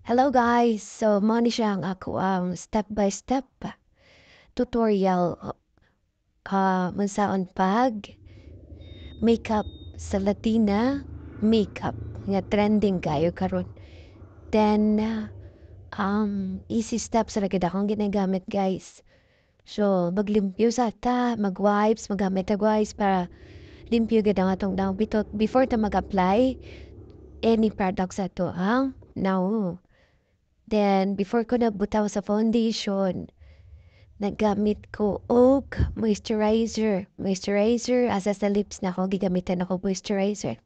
Hello guys! So, mo ni siya ang ako ang step-by-step tutorial unsaon pag makeup sa Latina makeup nga trending kayo karon. Then, easy steps ra gid akong ginagamit guys. So, maglimpyo sa ta, mag-wipes, magamit og wipes para limpyo gid ang atong daw before ta mag-apply any product sa to ang now. Then, before ko nagbutaw sa foundation, naggamit ko og moisturizer. Moisturizer, asa sa lips na ako, gigamitan ako moisturizer.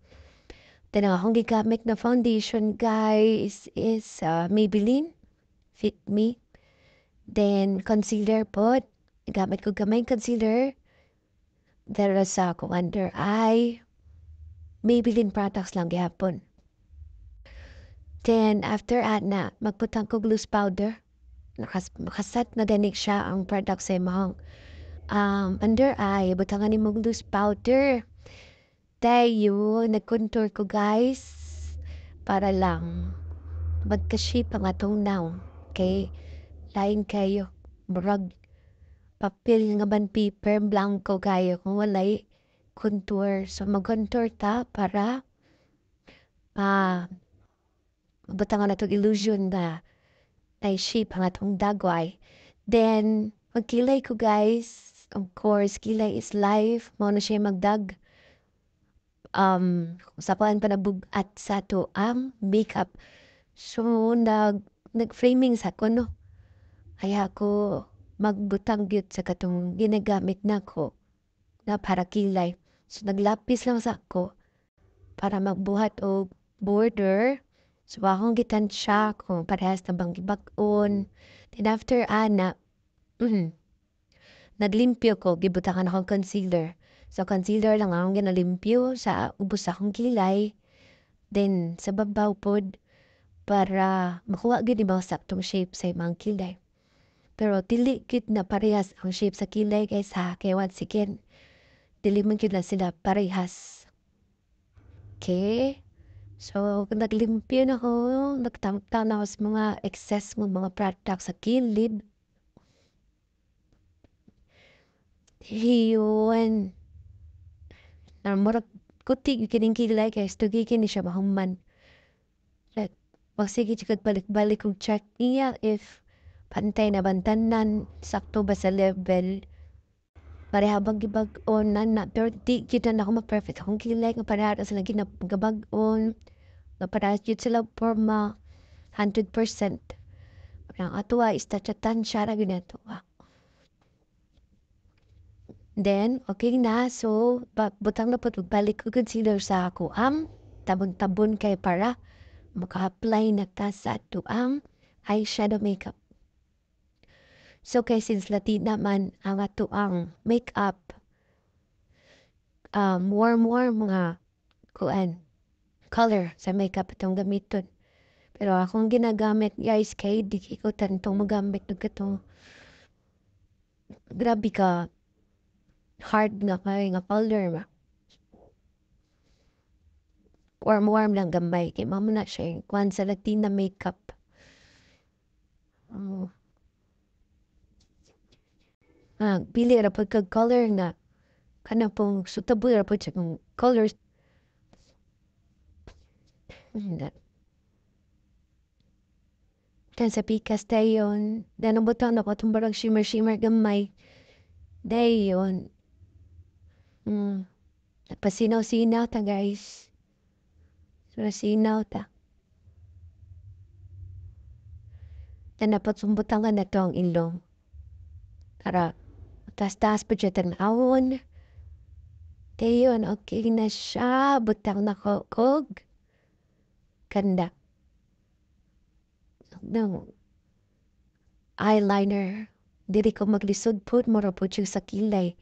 Then, ang akong gigamit na foundation, guys, is Maybelline Fit Me. Then, concealer po. Gamit ko gamay concealer. Dara sa akong under eye. Maybelline products lang gihapon. Then, after na, magputang ko loose powder. Nakasat na ganik siya ang product sa imong under eye. Butangan ni mong loose powder. Tayo, nag-contour ko guys. Para lang magka-shape ang atong now. Okay? Lain kayo. Murag papel nga man paper, blanco kayo. Kung walay contour. So, mag-contour ta para butangan na itong illusion na shape ang atong dagway. Then, magkilay ko guys. Of course, kilay is life. Mao na siya magdag. Usapan pa nabugat sa to ang makeup. So, nag-framing sa ko, no? Kaya ko magbutang gyud sa katong ginagamit na ko na para kilay. So, naglapis lang sa ko para magbuhat og border. So, akong gitansya kung parehas na bang gibag-on. Then, after naglimpyo ko, gibutangan akong concealer. So, concealer lang akong ginalimpyo sa ubos akong kilay. Then, sa babaw pod, para makuha gid ibang saktong shape sa imong kilay. Pero, dili gid na parehas ang shape sa kilay kaysa kay once again, dili man gid na sila parehas. Okay? So, naglimpyo na ko, nagtamta na ako sa mga excess ng mga products sa kilid. Yun. Murag kutig kining kilay guys, tugi kini siya mahuman. Like, sige chikag balik-balik kong check niya if pantay na bantanan, sakto ba sa level. Parehabang gibag-on na, pero di kita na ako ma-perfect akong kilay, nga pareha sila ginabag-on, nga pareha yun sila forma, 100%. Ang atuwa is tachatan siya na ginatuwa. Then, okay na. So, butang na po balik ko concealer sa ako tabon-tabon kay para maka-apply na ka sa ato ang eyeshadow makeup. So, kay since Latina man ang ato ang makeup, warm mga color sa makeup itong gamiton. Pero akong ginagamit guys kay di ko tantong magamit ng katong grabe ka hard nga kay nga color ma. Warm lang gamay kay mamo na siya kwan sa Latina makeup. Pili ra pud kag color nga kana pong suitable ra pud sa kong colors. Kan sa pikas dayon, then butang na ko itong barang shimmer gamay. Dayon. Nagpasinaw-sinaw ta guys. So, nasinaw ta. Then napasumbutangan na to ang ilong. Para taas-taas pa siya tanawon. Dayon, okay na siya. Butang na ko kog. Kanda. No. Eyeliner. Dili ko maglisod po. Mura po siya sa kilay.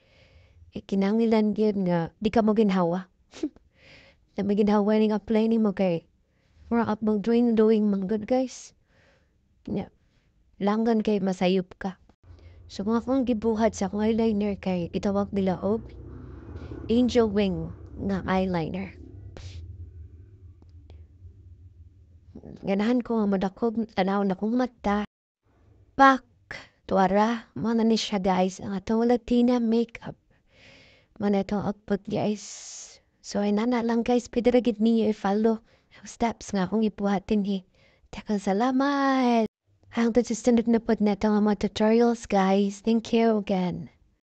Kinangilan yun nga. Di ka mo ginhawa. Na may ginhawa ning apply ni mo kay. Mura up mong doing mga good guys. Yeah. Langgan kay masayop ka. So, kung akong gibuhat sa akong eyeliner kay itawag nila og angel wing nga eyeliner. ganahan ko nga madakop tanaw na kong mata. Pak, tuwara, mana ni siya guys, ang atong Latina makeup. Mana itong output guys. So inana lang guys, pwede ra gid niyo i-follow steps nga akong ibuhatin eh. Takang salamat! Hangtod sa sunod na pod na itong mga tutorials guys. Thank you again.